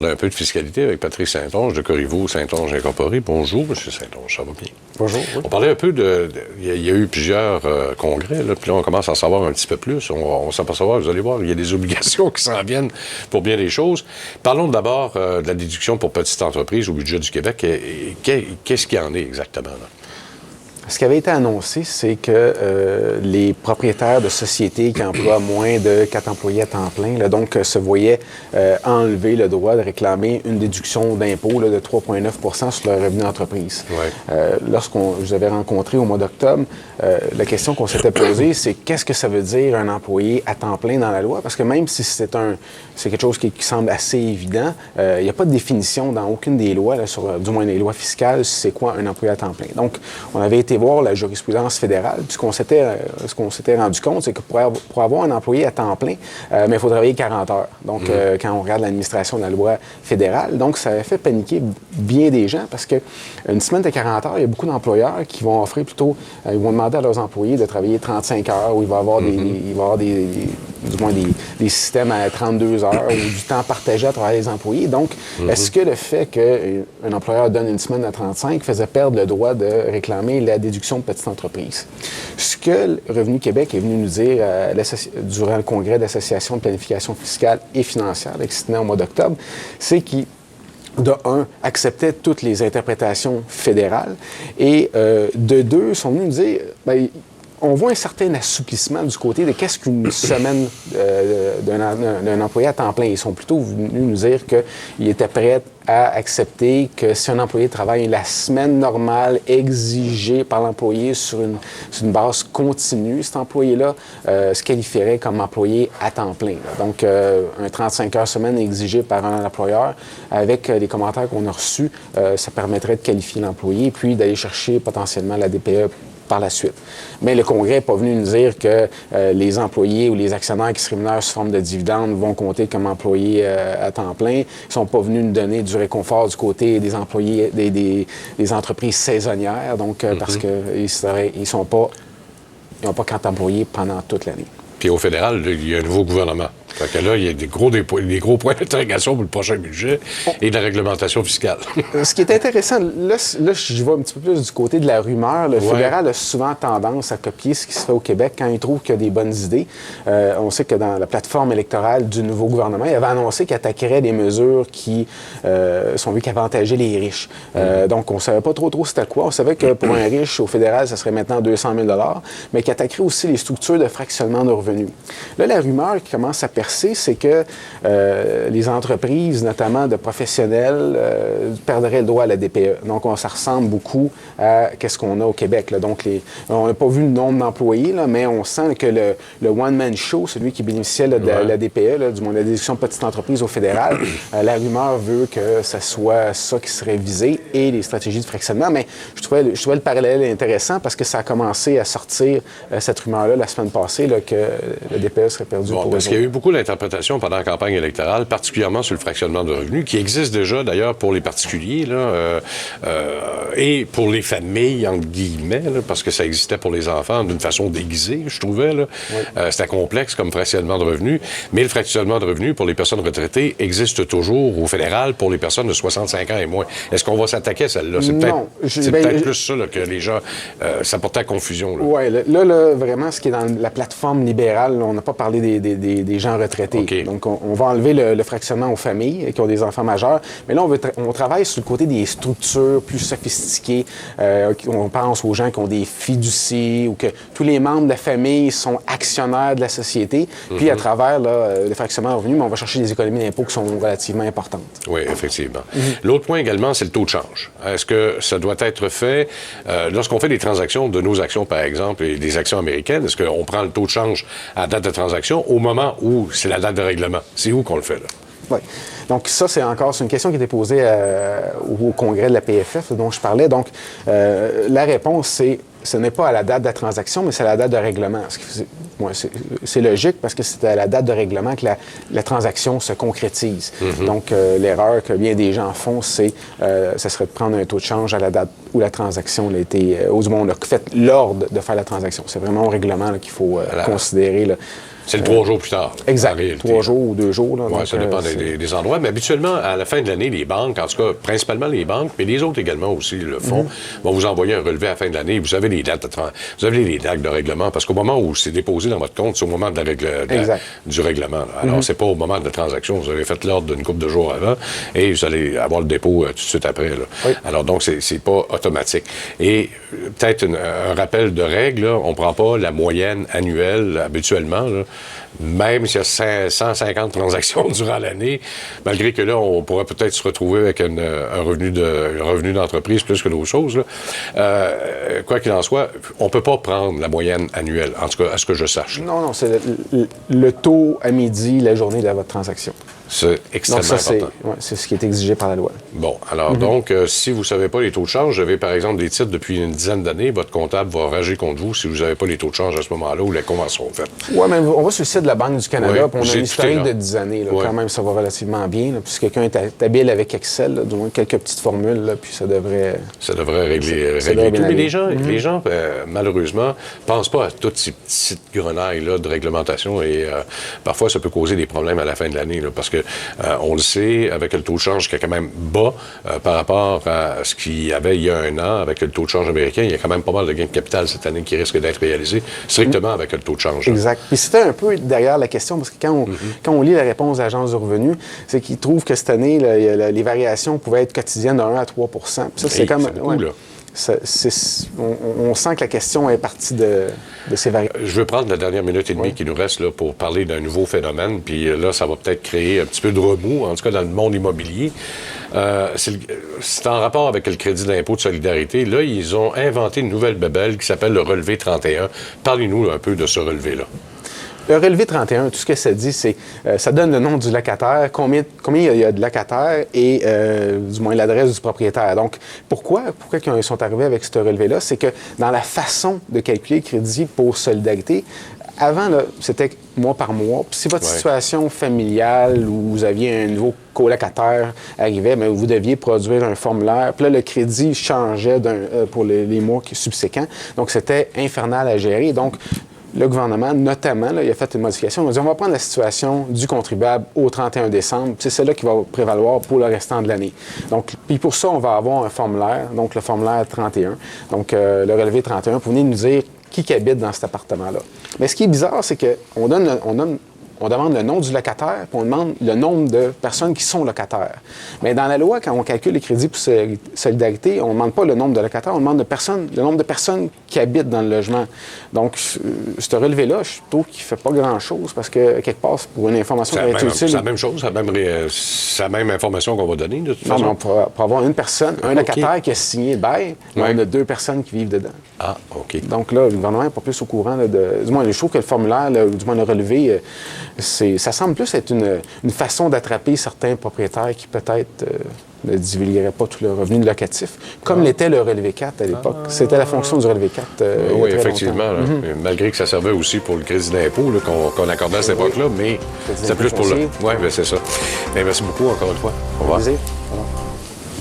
Un peu de fiscalité avec Patrice Saint-Onge de Corriveau Saint-Onge Incorporé. Bonjour, M. Saint-Onge, ça va bien? Bonjour. Oui. On parlait un peu il y a eu plusieurs congrès, là, puis là, on commence à en savoir un petit peu plus. On s'aperçoit, vous allez voir, il y a des obligations qui s'en viennent pour bien des choses. Parlons d'abord de la déduction pour petites entreprises au budget du Québec. Qu'est-ce qu'il y en est exactement, là? Ce qui avait été annoncé, c'est que les propriétaires de sociétés qui emploient moins de 4 employés à temps plein, là, donc, se voyaient enlever le droit de réclamer une déduction d'impôt de 3,9 sur leur revenu d'entreprise. Ouais. Je vous avais rencontré au mois d'octobre, la question qu'on s'était posée, c'est qu'est-ce que ça veut dire un employé à temps plein dans la loi? Parce que même si c'est quelque chose qui semble assez évident, il n'y a pas de définition dans aucune des lois, là, du moins les lois fiscales, c'est quoi un employé à temps plein. Donc, on avait été voir la jurisprudence fédérale, puis ce qu'on s'était rendu compte, c'est que pour avoir un employé à temps plein, mais il faut travailler 40 heures. Donc, quand on regarde l'administration de la loi fédérale, donc ça a fait paniquer bien des gens parce qu'une semaine de 40 heures, il y a beaucoup d'employeurs qui vont offrir plutôt, ils vont demander à leurs employés de travailler 35 heures, où il va y avoir des systèmes à 32 heures ou du temps partagé à travers les employés. Donc, est-ce que le fait qu'un employeur donne une semaine à 35 faisait perdre le droit de réclamer la déduction de petite entreprise? Ce que Revenu Québec est venu nous dire durant le congrès de l'Association de planification fiscale et financière qui se tenait au mois d'octobre, c'est qu'il acceptait toutes les interprétations fédérales et de deux, sont venus nous dire, on voit un certain assouplissement du côté de qu'est-ce qu'une semaine d'un employé à temps plein. Ils sont plutôt venus nous dire qu'ils étaient prêts à accepter que si un employé travaille la semaine normale exigée par l'employé sur une base continue, cet employé-là se qualifierait comme employé à temps plein. Là. Donc, un 35 heures semaine exigé par un employeur, avec les commentaires qu'on a reçus, ça permettrait de qualifier l'employé puis d'aller chercher potentiellement la DPE par la suite. Mais le Congrès n'est pas venu nous dire que les employés ou les actionnaires qui se rémunèrent sous forme de dividendes vont compter comme employés à temps plein. Ils ne sont pas venus nous donner du réconfort du côté des employés, des entreprises saisonnières, donc parce qu'ils n'ont pas 4 employés pendant toute l'année. Puis au fédéral, il y a un nouveau gouvernement. Fait que là, il y a des gros points d'interrogation pour le prochain budget et de la réglementation fiscale. Ce qui est intéressant, là, je vais un petit peu plus du côté de la rumeur. Le fédéral a souvent tendance à copier ce qui se fait au Québec quand il trouve qu'il y a des bonnes idées. On sait que dans la plateforme électorale du nouveau gouvernement, il avait annoncé qu'il attaquerait des mesures qui sont vues qu'avantager les riches. Donc, on ne savait pas trop c'était quoi. On savait que pour un riche, au fédéral, ça serait maintenant 200 000 $, mais qu'il attaquerait aussi les structures de fractionnement de revenus. Là, la rumeur qui commence à percer, c'est que les entreprises, notamment de professionnels, perdraient le droit à la DPE. Donc, ça ressemble beaucoup à ce qu'on a au Québec. Là. Donc, on n'a pas vu le nombre d'employés, là, mais on sent que le one-man show, celui qui bénéficiait de la DPE, là, du moins de la déduction de petite entreprise au fédéral, la rumeur veut que ce soit ça qui serait visé et les stratégies de fractionnement. Mais je trouvais le parallèle intéressant parce que ça a commencé à sortir, cette rumeur-là, la semaine passée, là, que la DPE serait perdue pour parce qu'il y a eu beaucoup d'interprétations pendant la campagne électorale, particulièrement sur le fractionnement de revenus, qui existe déjà d'ailleurs pour les particuliers là, et pour les familles, entre guillemets, là, parce que ça existait pour les enfants d'une façon déguisée, je trouvais. Là. Oui. C'était complexe comme fractionnement de revenus, mais le fractionnement de revenus pour les personnes retraitées existe toujours au fédéral pour les personnes de 65 ans et moins. Est-ce qu'on va s'attaquer à celle-là? C'est peut-être plus ça là, que les gens... ça portait à confusion. Oui, là, vraiment, ce qui est dans la plateforme libérale, là, on n'a pas parlé des gens retraités. Okay. Donc, on va enlever le fractionnement aux familles qui ont des enfants majeurs. Mais là, on travaille sur le côté des structures plus sophistiquées. On pense aux gens qui ont des fiducies ou que tous les membres de la famille sont actionnaires de la société. Puis, à travers le fractionnement de revenus, on va chercher des économies d'impôts qui sont relativement importantes. Oui, effectivement. L'autre point également, c'est le taux de change. Est-ce que ça doit être fait lorsqu'on fait des transactions de nos actions, par exemple, et des actions américaines, est-ce qu'on prend le taux de change à date de transaction au moment où c'est la date de règlement? C'est où qu'on le fait, là? Oui. Donc, ça, c'est une question qui a été posée au congrès de la PFF dont je parlais. Donc, la réponse, ce n'est pas à la date de la transaction, mais c'est à la date de règlement. C'est logique parce que c'est à la date de règlement que la transaction se concrétise. Donc, l'erreur que bien des gens font, ça serait de prendre un taux de change à la date où la transaction a été... du moins, on a fait l'ordre de faire la transaction. C'est vraiment au règlement là, qu'il faut considérer... Là, C'est le 3 jours plus tard. Exact. En réalité. 3 jours ou 2 jours. Oui, ça dépend des endroits. Mais habituellement, à la fin de l'année, les banques, en tout cas, principalement les banques, mais les autres également aussi le font, vont vous envoyer un relevé à la fin de l'année. Vous avez les dates de règlement, parce qu'au moment où c'est déposé dans votre compte, c'est au moment du règlement. Là. Alors, c'est pas au moment de la transaction. Vous avez fait l'ordre d'une couple de jours avant et vous allez avoir le dépôt tout de suite après. Là. Oui. Alors, donc, c'est pas automatique. Et peut-être un rappel de règle, là, on prend pas la moyenne annuelle habituellement, là, même s'il y a 150 transactions durant l'année, malgré que là, on pourrait peut-être se retrouver avec un revenu d'entreprise plus que d'autres choses. Là. Quoi qu'il en soit, on ne peut pas prendre la moyenne annuelle, en tout cas, à ce que je sache. Non, c'est le taux à midi, la journée de votre transaction. C'est extrêmement important. C'est ce qui est exigé par la loi. Bon, alors donc, si vous ne savez pas les taux de change, vous avez par exemple des titres depuis une dizaine d'années, votre comptable va rager contre vous si vous n'avez pas les taux de change à ce moment-là où la convention est faite. Oui, mais on va sur le site de la Banque du Canada, Oui, puis on a une historique de 10 années. Là, quand même, ça va relativement bien. Là, puis si quelqu'un est habile avec Excel, là, du moins quelques petites formules, là, puis ça devrait... Ça devrait régler tout. Mais les gens malheureusement, ne pensent pas à toutes ces petites grenailles-là de réglementation et parfois, ça peut causer des problèmes à la fin de l'année, là, parce que on le sait, avec le taux de change qui est quand même bas par rapport à ce qu'il y avait il y a un an, avec le taux de change américain, il y a quand même pas mal de gains de capital cette année qui risquent d'être réalisés strictement avec le taux de change. Exact. Puis c'était un peu derrière la question, parce que quand on lit la réponse de l'Agence du revenu, c'est qu'ils trouvent que cette année, là, les variations pouvaient être quotidiennes de 1 à 3 % ça, c'est comme... beaucoup, là. On sent que la question est partie de ces variations. Je veux prendre la dernière minute et demie qui nous reste là, pour parler d'un nouveau phénomène. Puis là, ça va peut-être créer un petit peu de remous, en tout cas dans le monde immobilier. C'est en rapport avec le crédit d'impôt de solidarité. Là, ils ont inventé une nouvelle bébelle qui s'appelle le relevé 31. Parlez-nous un peu de ce relevé-là. Le relevé 31, tout ce que ça dit, c'est ça donne le nom du locataire, combien il y a de locataires et du moins l'adresse du propriétaire. Donc, pourquoi ils sont arrivés avec ce relevé-là? C'est que dans la façon de calculer le crédit pour solidarité, avant, là, c'était mois par mois. Puis si votre situation familiale ou vous aviez un nouveau colocataire arrivait, bien, vous deviez produire un formulaire. Puis là, le crédit changeait pour les mois subséquents. Donc, c'était infernal à gérer. Donc, le gouvernement, notamment, là, il a fait une modification. Il a dit, on va prendre la situation du contribuable au 31 décembre. C'est celle-là qui va prévaloir pour le restant de l'année. Donc, puis pour ça, on va avoir un formulaire, donc le formulaire 31. Donc, le relevé 31, pour venir nous dire qui habite dans cet appartement-là. Mais ce qui est bizarre, c'est qu'on demande le nom du locataire, puis on demande le nombre de personnes qui sont locataires. Mais dans la loi, quand on calcule les crédits pour solidarité, on ne demande pas le nombre de locataires, on demande le nombre de personnes qui habitent dans le logement. Donc, ce relevé-là, je trouve qu'il ne fait pas grand-chose parce que, quelque part, pour une information qui va être utile... C'est la même chose, c'est la même information qu'on va donner, de toute façon. Non, mais on peut avoir une personne, un locataire qui a signé le bail, mais on a 2 personnes qui vivent dedans. Ah, OK. Donc là, le gouvernement n'est pas plus au courant. Là, du moins, je trouve que le formulaire, là, du moins le relevé... ça semble plus être une façon d'attraper certains propriétaires qui peut-être ne divulgueraient pas tout le revenu locatif, comme l'était le relevé 4 à l'époque. C'était la fonction du relevé 4. Oui, effectivement. Là, malgré que ça servait aussi pour le crédit d'impôt qu'on accordait à cette époque-là, mais c'est plus pour le... Oui, bien c'est ça. Bien, merci beaucoup encore une fois. Au revoir.